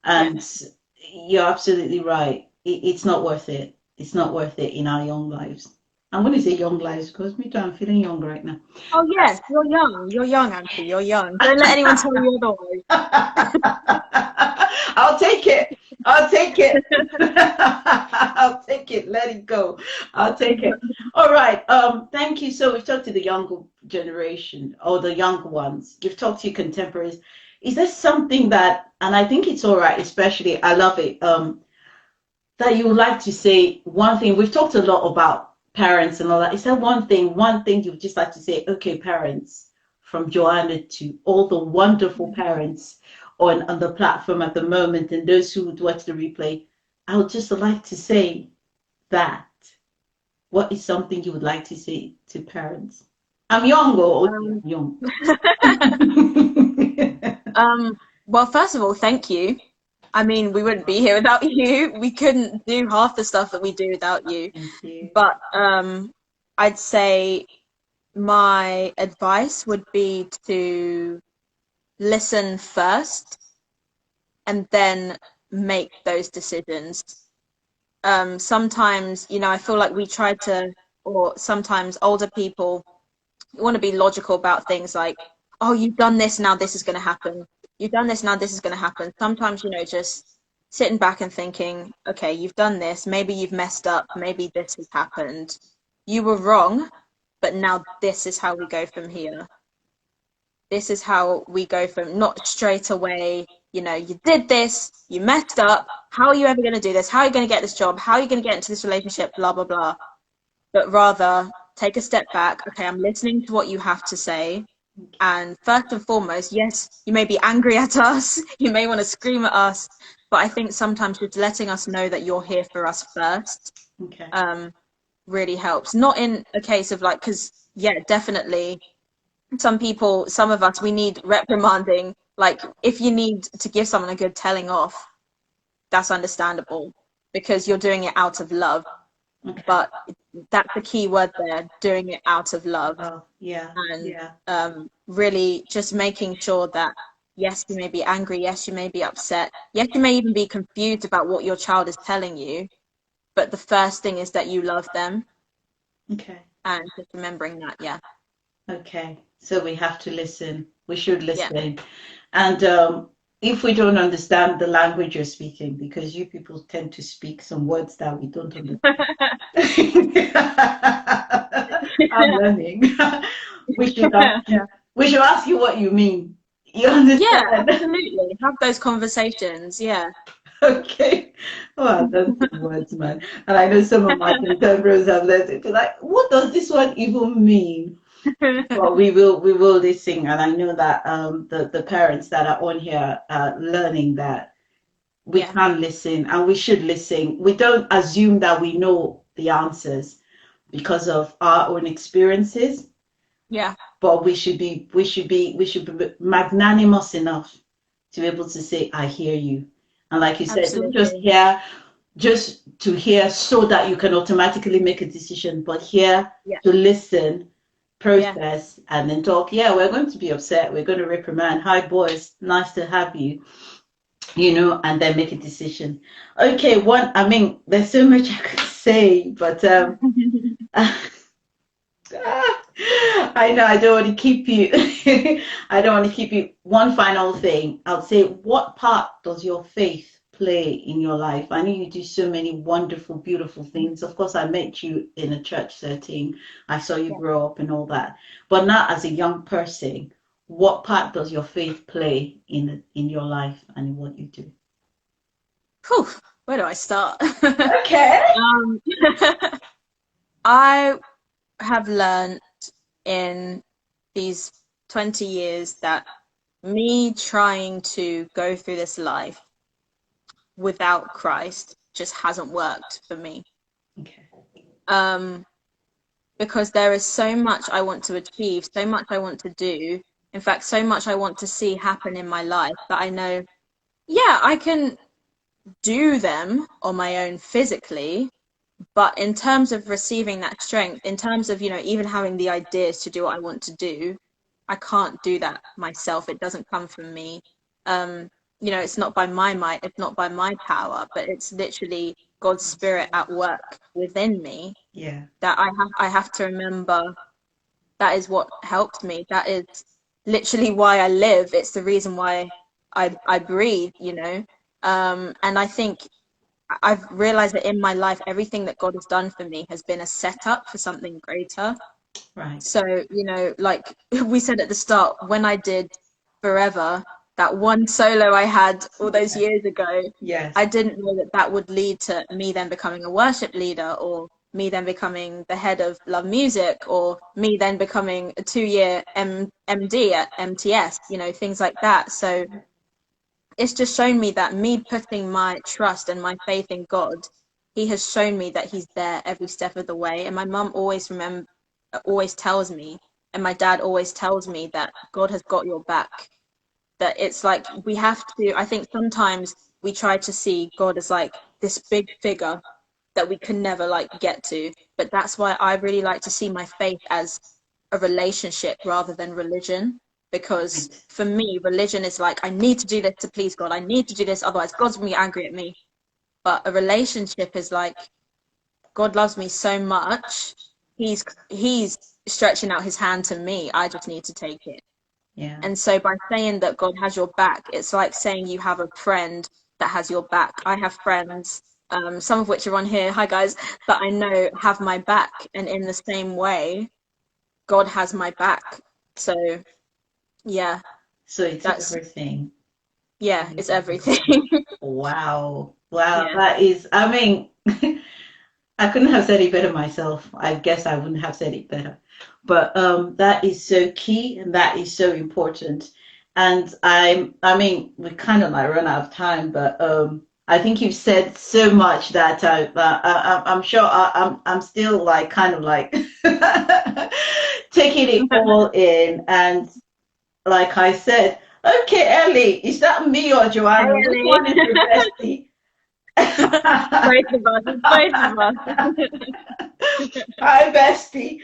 And you're absolutely right. It's not worth it. It's not worth it in our young lives. I'm going to say young lives because me too, I'm feeling young right now. Oh, yes, you're young. You're young, Aunty. You're young. Don't let anyone tell you otherwise. I'll take it. I'll take it. I'll take it. Let it go. I'll take it. All right. Thank you. So we've talked to the younger generation or the younger ones. You've talked to your contemporaries. Is there something that, and I think it's all right, especially, I love it, that you would like to say, one thing? We've talked a lot about parents and all that. Is there one thing you would just like to say, okay, parents, from Joanna to all the wonderful parents on the platform at the moment and those who would watch the replay, I would just like to say that. What is something you would like to say to parents? I'm young or young? Well, first of all, thank you. I mean, we wouldn't be here without you. We couldn't do half the stuff that we do without you. Thank you. But I'd say my advice would be to listen first and then make those decisions. Sometimes, I feel like we try to, or sometimes older people want to be logical about things like, oh, you've done this, now this is going to happen. You've done this, now this is going to happen. Sometimes, just sitting back and thinking, okay, you've done this, maybe you've messed up, maybe this has happened. You were wrong, but now this is how we go from here. This is how we go from, not straight away, you did this, you messed up, how are you ever going to do this? How are you going to get this job? How are you going to get into this relationship? Blah, blah, blah. But rather take a step back. Okay, I'm listening to what you have to say. And first and foremost, yes, you may be angry at us. You may want to scream at us. But I think sometimes just letting us know that you're here for us first really helps. Not in a case of like, because, yeah, definitely some of us, we need reprimanding. Like, if you need to give someone a good telling off, that's understandable because you're doing it out of love. Okay. but that's the key word there, doing it out of love. Oh, yeah. And Yeah. really just making sure that, yes, you may be angry, yes, you may be upset, yes, you may even be confused about what your child is telling you, but the first thing is that you love them, Okay. and just remembering that. Yeah. Okay. So we have to listen. We should Yeah. listen. And if we don't understand the language you're speaking, because you people tend to speak some words that we don't understand. I'm learning. We should ask Yeah. you. We should ask you what you mean. You Yeah, understand? absolutely. Have those conversations. Yeah. Okay. Oh, I've done some words, man. And I know some of my contemporaries have learned it. They're like, what does this one even mean? But we will listen, and I know that the parents that are on here are learning that we Yeah, can listen and we should listen. We don't assume that we know the answers because of our own experiences, yeah, but we should be magnanimous enough to be able to say, I hear you. And like you said, don't just absolutely. hear just to hear so that you can automatically make a decision, but hear Yeah, to listen, yeah, process, and then talk. Yeah, we're going to be upset. We're going to reprimand. Hi, boys. Nice to have you. And then make a decision. Okay, I mean, there's so much I could say, but I know I don't want to keep you. I don't want to keep you. One final thing. I'll say, what part does your faith play in your life? I know you do so many wonderful, beautiful things. Of course, I met you in a church setting. I saw you yeah. grow up and all that. But now, as a young person, what part does your faith play in your life and in what you do? Whew, where do I start? Okay. um, I have learned in these 20 years that me trying to go through this life without Christ just hasn't worked for me. Okay. Um, because there is so much I want to achieve, so much I want to do. In fact, so much I want to see happen in my life that I know, yeah, I can do them on my own physically, but in terms of receiving that strength, in terms of, even having the ideas to do what I want to do, I can't do that myself. It doesn't come from me. Um, it's not by my might, it's not by my power, but it's literally God's spirit at work within me Yeah. that I have to remember. That is what helped me. That is literally why I live. It's the reason why I breathe. And I think I've realized that in my life, everything that God has done for me has been a setup for something greater. Right. So, like we said at the start, when I did Forever, that one solo I had all those Yes. years ago, Yes. I didn't know that that would lead to me then becoming a worship leader, or me then becoming the head of Love Music, or me then becoming a 2-year MD at MTS, things like that. So it's just shown me that me putting my trust and my faith in God, he has shown me that he's there every step of the way. And my mum always tells me, and my dad always tells me that God has got your back. That it's like we have to, I think sometimes we try to see God as like this big figure that we can never like get to. But that's why I really like to see my faith as a relationship rather than religion. Because Right. for me, religion is like, I need to do this to please God. I need to do this, otherwise God's gonna be angry at me. But a relationship is like, God loves me so much. He's stretching out his hand to me. I just need to take it. Yeah. And so by saying that God has your back, it's like saying you have a friend that has your back. I have friends, some of which are on here, hi guys, that I know have my back. And in the same way, God has my back. So yeah, So it's that's, everything. yeah, It's it's everything. everything. Wow. Wow. Yeah. That is, I mean, I couldn't have said it better myself. I guess I wouldn't have said it better. But that is so key and that is so important. And I mean, we kind of like run out of time, but I think you've said so much that I'm sure I'm still like kind of like taking it all in. And like I said, okay, Ellie, is that me or Hey, Joanna? Which Ellie. one is the bestie? Both of us. Both of us. Hi, bestie.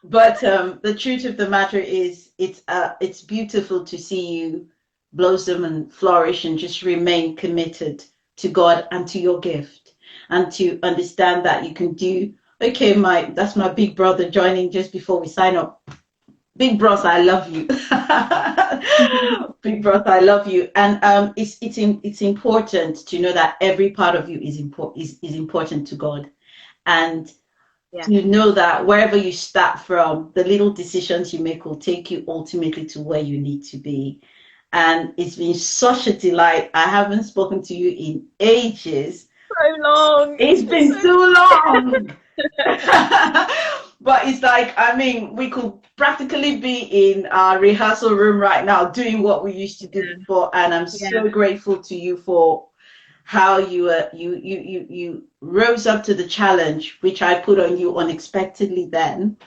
But the truth of the matter is, it's beautiful to see you blossom and flourish and just remain committed to God and to your gift, and to understand that you can do. Okay, that's my big brother joining just before we sign up. Big bros, I love you. Big bros, I love you. And it's important to know that every part of you is important to God, and Yeah. you know that wherever you start from, the little decisions you make will take you ultimately to where you need to be. And it's been such a delight. I haven't spoken to you in ages. So long. It's been so long. But it's like, I mean, we could practically be in our rehearsal room right now doing what we used to do before. And I'm so grateful to you for how you rose up to the challenge which I put on you unexpectedly then,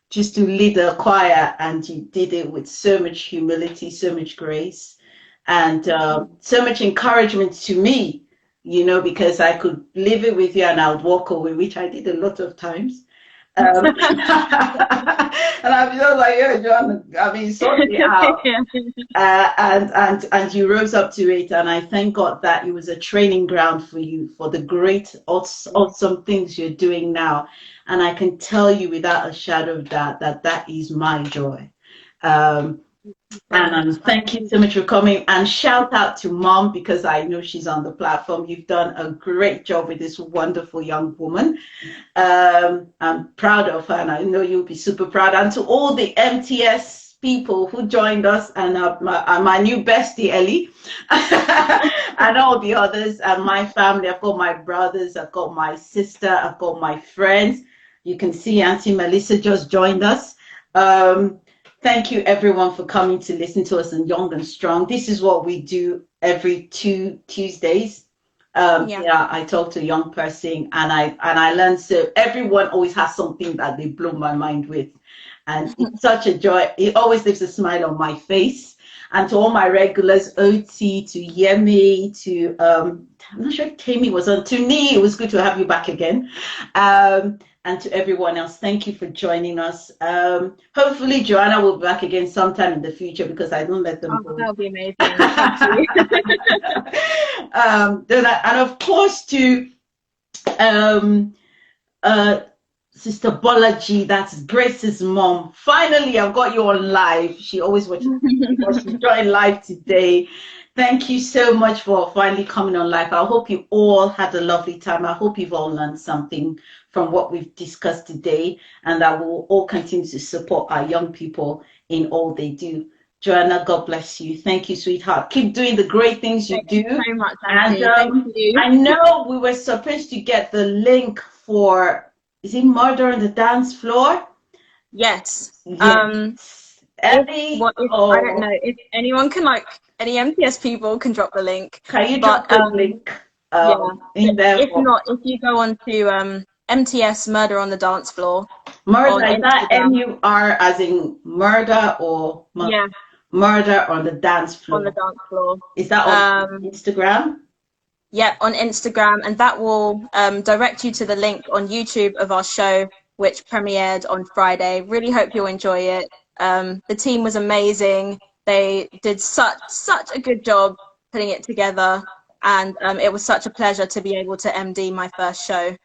just to lead the choir, and you did it with so much humility, so much grace, and so much encouragement to me, because I could leave it with you and I would walk away, which I did a lot of times. And I'm just like, yeah, John, I mean, sort me out. And you rose up to it, and I thank God that it was a training ground for you for the great, awesome things you're doing now. And I can tell you without a shadow of doubt that is my joy. And thank you so much for coming, and shout out to Mom, because I know she's on the platform. You've done a great job with this wonderful young woman. I'm proud of her, and I know you'll be super proud. And to all the MTS people who joined us, and my new bestie Ellie, and all the others, and my family. I've got my brothers, I've got my sister, I've got my friends. You can see Aunty Melissa just joined us. Thank you everyone for coming to listen to us on Young and Strong. This is what we do every 2 Tuesdays. I talk to a young person, and I learn. So everyone always has something that they blow my mind with, and it's such a joy. It always leaves a smile on my face. And to all my regulars, OT, to Yemi, to I'm not sure if Tammy was on, to Nee, it was good to have you back again. And to everyone else, thank you for joining us. Hopefully Joanna will be back again sometime in the future, because I don't let them go. That'll be amazing. Thank you. And of course to Sister Bolaji, that's Grace's mom. Finally, I've got you on live. She always watches, but she's joined live today. Thank you so much for finally coming on live. I hope you all had a lovely time. I hope you've all learned something from what we've discussed today, and that we'll all continue to support our young people in all they do. Joanna, God bless you. Thank you, sweetheart. Keep doing the great things you do. Thank you so much, Aunty. And thank you. I know we were supposed to get the link for, is it Murder on the Dance Floor? Yes. Eddie, I don't know if anyone can, like, any MPS people can drop the link. Can you drop the link in there? If not, if you go on to MTS Murder on the Dance Floor. Murder, is that M-U-R as in murder, or Murder on the Dance Floor? On the dance floor. Is that on Instagram? Yeah, on Instagram, and that will direct you to the link on YouTube of our show, which premiered on Friday. Really hope you'll enjoy it. The team was amazing. They did such a good job putting it together, and it was such a pleasure to be able to MD my first show.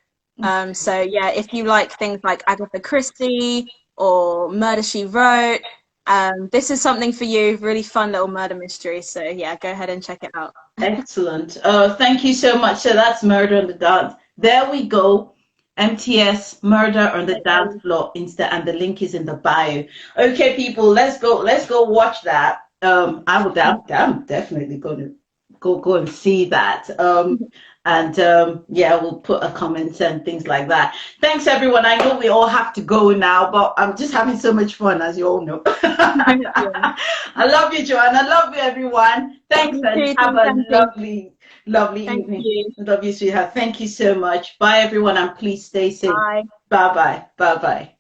So yeah, if you like things like Agatha Christie or Murder, She Wrote, this is something for you. Really fun little murder mystery. So yeah, go ahead and check it out. Excellent. Thank you so much. So that's Murder on the Dance. There we go. MTS Murder on the Dance Floor Insta, and the link is in the bio. Okay, people, let's go watch that. I'm definitely going to go and see that. Yeah, we'll put a comment and things like that. Thanks everyone. I know we all have to go now, but I'm just having so much fun, as you all know. I love you, Joanna. I love you, everyone. Thanks, and have a lovely evening. Love you, sweetheart. Thank you so much. Bye everyone, and please stay safe. Bye. Bye.